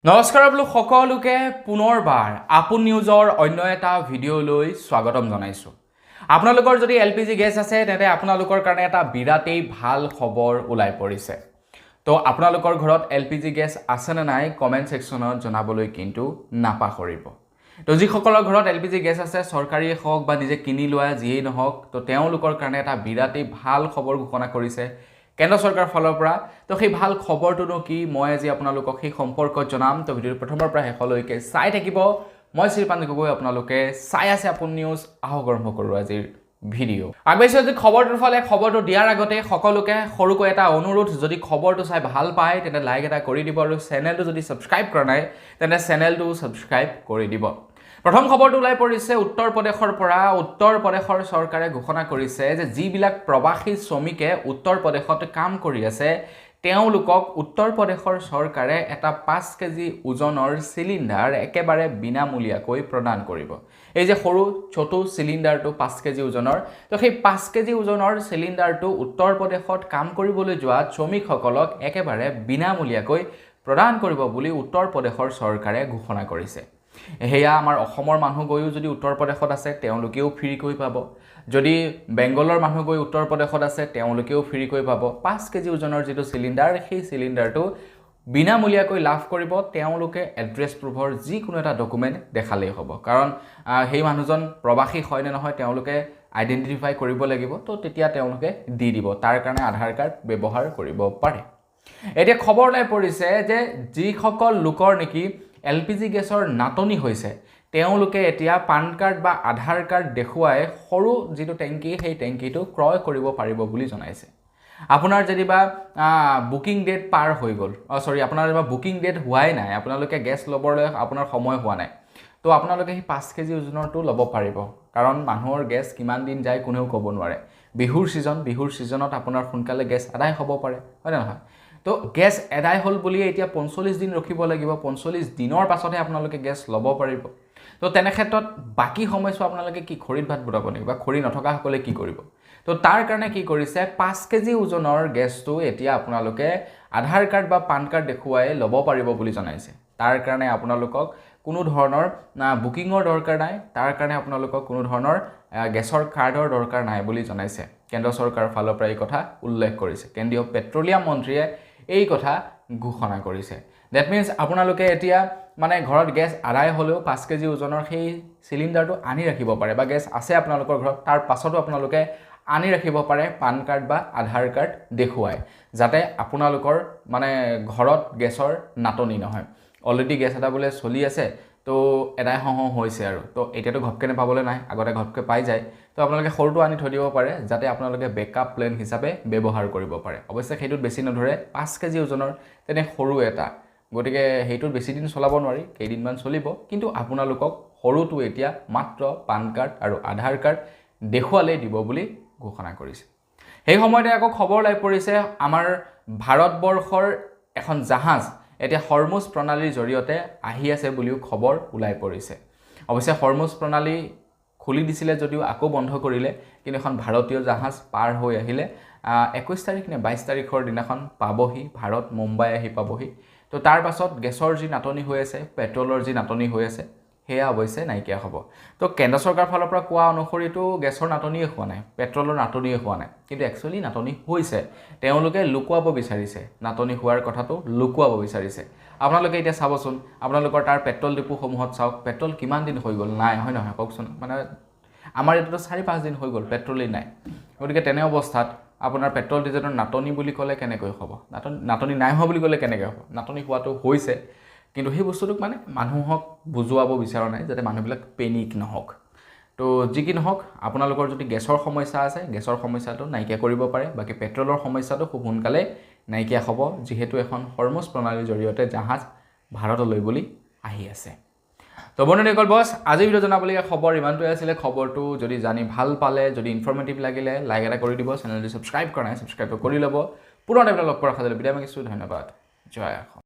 নমস্কাৰ সকলোকে পুনৰবাৰ আপোন নিউজৰ অন্য এটা ভিডিঅ'লৈ স্বাগতম জনাইছোঁ। আপোনালোকৰ যদি LPG গেছ আছে তেন্তে আপোনালোকৰ কাৰণে এটা বিৰাটেই ভাল খবৰ ওলাই পৰিছে। তো আপোনালোকৰ ঘৰত LPG গেছ আছে নে নাই কমেন্ট সেকশনত জনাবলৈ কিন্তু নাপাহৰিব। তো যিসকলৰ ঘৰত LPG গেছ আছে চৰকাৰী হওক বা নিজে কিনি লোৱা যিয়েই নহওক তো তেওঁলোকৰ কাৰণে এটা বিৰাটেই ভাল খবৰ ঘোষণা কৰিছে কেন্দ্ৰ চৰকাৰ ফালৰ পৰা। তো সেই ভাল খবৰটোনো কি মই আজি আপোনালোকক সেই সম্পৰ্কত জনাম। তো ভিডিঅ'ৰ প্ৰথমৰ পৰা শেষলৈকে চাই থাকিব। মই শ্ৰীপান্ত গগৈ, আপোনালোকে চাই আছে আপোন নিউজ। আহক আৰম্ভ কৰোঁ আজিৰ ভিডিঅ'। আগবাঢ়িছোঁ আজি খবৰটোৰ ফালে। খবৰটো দিয়াৰ আগতে সকলোকে সৰুকৈ এটা অনুৰোধ, যদি খবৰটো চাই ভাল পায় তেন্তে লাইক এটা কৰি দিব আৰু চেনেলটো যদি ছাবস্ক্ৰাইব কৰা নাই তেন্তে চেনেলটো ছাবস্ক্ৰাইব কৰি দিব। প্ৰথম খবৰটো ওলাই পৰিছে উত্তৰ প্ৰদেশৰ পৰা। উত্তৰ প্ৰদেশৰ চৰকাৰে ঘোষণা কৰিছে যে যিবিলাক প্ৰবাসী শ্ৰমিকে উত্তৰ প্ৰদেশত কাম কৰি আছে তেওঁলোকক উত্তৰ প্ৰদেশৰ চৰকাৰে এটা 5 কেজি ওজনৰ চিলিণ্ডাৰ একেবাৰে বিনামূলীয়াকৈ প্ৰদান কৰিব। এই যে সৰু ছোটো চিলিণ্ডাৰটো 5 কেজি ওজনৰ, তো সেই 5 কেজি ওজনৰ চিলিণ্ডাৰটো উত্তৰ প্ৰদেশত কাম কৰিবলৈ যোৱা শ্ৰমিকসকলক একেবাৰে বিনামূলীয়াকৈ প্ৰদান কৰিব বুলি উত্তৰ প্ৰদেশৰ চৰকাৰে ঘোষণা কৰিছে। হেয়া আমাৰ অসমৰ মানুহ গৈও যদি উত্তৰ প্ৰদেশত আছে তেওঁলোকেও ফ্ৰীকৈ পাব। যদি বেংগলৰ মানুহ গৈ উত্তৰ প্ৰদেশত আছে তেওঁলোকেও ফ্ৰীকৈ পাব। 5 কেজি ওজনৰ যিটো চিলিণ্ডাৰ সেই চিলিণ্ডাৰটো বিনামূলীয়াকৈ লাভ কৰিব। তেওঁলোকে এড্ৰেছ প্ৰুফৰ যিকোনো এটা ডকুমেণ্ট দেখালেই হ'ব, কাৰণ সেই মানুহজন প্ৰবাসী হয় নে নহয় তেওঁলোকে আইডেণ্টিফাই কৰিব লাগিব। তো তেতিয়া তেওঁলোকে দি দিব। তাৰ কাৰণে আধাৰ কাৰ্ড ব্যৱহাৰ কৰিব পাৰে। এতিয়া খবৰ ওলাই পৰিছে যে যিসকল লোকৰ নেকি LPG গেছৰ নাটনি হৈছে তেওঁলোকে এতিয়া পান কাৰ্ড বা আধাৰ কাৰ্ড দেখুৱাই সৰু যিটো টেংকি সেই টেংকিটো ক্ৰয় কৰিব পাৰিব বুলি জনাইছে। আপোনাৰ যদিবা বুকিং ডেট পাৰ হৈ গ'ল, আপোনাৰ যদিবা বুকিং ডেট হোৱাই নাই, আপোনালোকে গেছ ল'বলৈ আপোনাৰ সময় হোৱা নাই, তো আপোনালোকে সেই 5 কেজি ওজনৰটো ল'ব পাৰিব। কাৰণ মানুহৰ গেছ কিমান দিন যায় কোনেও ক'ব নোৱাৰে। বিহুৰ ছিজনত আপোনাৰ সোনকালে গেছ আদায় হ'ব পাৰে, হয় নে নহয়? তো গেছ এদাই হ'ল বুলি এতিয়া 45 দিন ৰখিব লাগিব। 45 দিনৰ পাছতহে আপোনালোকে গেছ ল'ব পাৰিব। তো তেনে ক্ষেত্ৰত বাকী সময়ছোৱা আপোনালোকে কি খৰিত ভাত বনাব নেকি, বা খৰি নথকাসকলে কি কৰিব? তো তাৰ কাৰণে কি কৰিছে, 5 কেজি ওজনৰ গেছটো এতিয়া আপোনালোকে আধাৰ কাৰ্ড বা পান কাৰ্ড দেখুৱাই ল'ব পাৰিব বুলি জনাইছে। তাৰ কাৰণে আপোনালোকক কোনো ধৰণৰ বুকিঙৰ দৰকাৰ নাই। তাৰ কাৰণে আপোনালোকক কোনো ধৰণৰ গেছৰ কাৰ্ডৰ দৰকাৰ নাই বুলি জনাইছে। কেন্দ্ৰ চৰকাৰৰ ফালৰ পৰা এই কথা উল্লেখ কৰিছে। কেন্দ্ৰীয় পেট্ৰলিয়াম মন্ত্ৰীয়ে এই কথা ঘোষণা কৰিছে। ডেট মিনছ আপোনালোকে এতিয়া মানে ঘৰত গেছ আদায় হ'লেও 5 কেজি ওজনৰ সেই চিলিণ্ডাৰটো আনি ৰাখিব পাৰে, বা গেছ আছে আপোনালোকৰ ঘৰত তাৰ পাছতো আপোনালোকে আনি ৰাখিব পাৰে পান কাৰ্ড বা আধাৰ কাৰ্ড দেখুৱাই, যাতে আপোনালোকৰ মানে ঘৰত গেছৰ নাটনি নহয়। অলৰেডি গেছ এটা বোলে চলি আছে, তো এদাই হৈছে আৰু তো এতিয়াতো ঘপকৈ পাবলৈ নাই, আগতে ঘপকৈ পাই যায়। তো আপোনালোকে সৰুটো আনি থৈ দিব পাৰে যাতে আপোনালোকে বেকআপ প্লেন হিচাপে ব্যৱহাৰ কৰিব পাৰে। অৱশ্যে সেইটোত বেছি নধৰে, 5 কেজি ওজনৰ তেনে সৰু এটা, গতিকে সেইটোত বেছি দিন চলাব নোৱাৰি, কেইদিনমান চলিব। কিন্তু আপোনালোকক সৰুটো এতিয়া মাত্ৰ পান কাৰ্ড আৰু আধাৰ কাৰ্ড দেখুৱালেই দিব বুলি ঘোষণা কৰিছে। সেই সময়তে আকৌ খবৰ ওলাই পৰিছে আমাৰ ভাৰতবৰ্ষৰ এখন জাহাজ এতিয়া হৰমুজ প্ৰণালীৰ জৰিয়তে আহি আছে বুলিও খবৰ ওলাই পৰিছে। অৱশ্যে হৰমুজ প্ৰণালী খুলি দিছিলে যদিও আকৌ বন্ধ কৰিলে, কিন্তু এখন ভাৰতীয় জাহাজ পাৰ হৈ আহিলে 21 তাৰিখ নে 22 তাৰিখৰ দিনাখন পাবহি ভাৰত, মুম্বাই আহি পাবহি। তো তাৰ পাছত গেছৰ যি নাটনি হৈ আছে, পেট্ৰলৰ যি নাটনি হৈ আছে সেয়া অৱশ্যে নাইকিয়া হ'ব। তো কেন্দ্ৰ চৰকাৰৰ ফালৰ পৰা কোৱা অনুসৰিতো গেছৰ নাটনিয়ে হোৱা নাই, পেট্ৰলৰ নাটনিয়ে হোৱা নাই, কিন্তু একচুৱেলি নাটনি হৈছে। তেওঁলোকে লুকুৱাব বিচাৰিছে, নাটনি হোৱাৰ কথাটো লুকুৱাব বিচাৰিছে। আপোনালোকে এতিয়া চাবচোন, আপোনালোকৰ তাৰ পেট্ৰল ডিপুসমূহত চাওক, পেট্ৰল কিমান দিন হৈ গ'ল নাই, হয় নহয় কওকচোন? মানে আমাৰ ইয়াততো 4-5 দিন হৈ গ'ল পেট্ৰলেই নাই। গতিকে তেনে অৱস্থাত আপোনাৰ পেট্ৰল ডিজেলৰ নাটনি বুলি ক'লে কেনেকৈ হ'ব? নাটনি নাই হোৱা বুলি ক'লে কেনেকৈ হ'ব? নাটনি হোৱাটো হৈছে, কিন্তু সেই বস্তুটোক মানে মানুহক বুজুৱাব বিচৰা নাই যাতে মানুহবিলাক পেনিক নহওক। তো যি কি নহওক, আপোনালোকৰ যদি গেছৰ সমস্যা আছে গেছৰ সমস্যাটো নাইকিয়া কৰিব পাৰে। বাকী পেট্ৰলৰ সমস্যাটো খুব সোনকালে নাইকিয়া হ'ব, যিহেতু এখন হৰমুজ প্ৰণালীৰ জৰিয়তে জাহাজ ভাৰতলৈ বুলি আহি আছে। তো বন্ধুসকল বছ, আজিৰ ভিডিঅ' জনাবলগীয়া খবৰ ইমানটোৱে আছিলে। খবৰটো যদি জানি ভাল পালে, যদি ইনফৰ্মেটিভ লাগিলে লাইক এটা কৰি দিব। চেনেলটো ছাবস্ক্ৰাইব কৰা নাই ছাবস্ক্ৰাইব কৰি ল'ব। পুনৰ এটা লগ পোৱাৰ আশা লওঁ। বিদায় মাগিছোঁ। ধন্যবাদ। জয় অসম।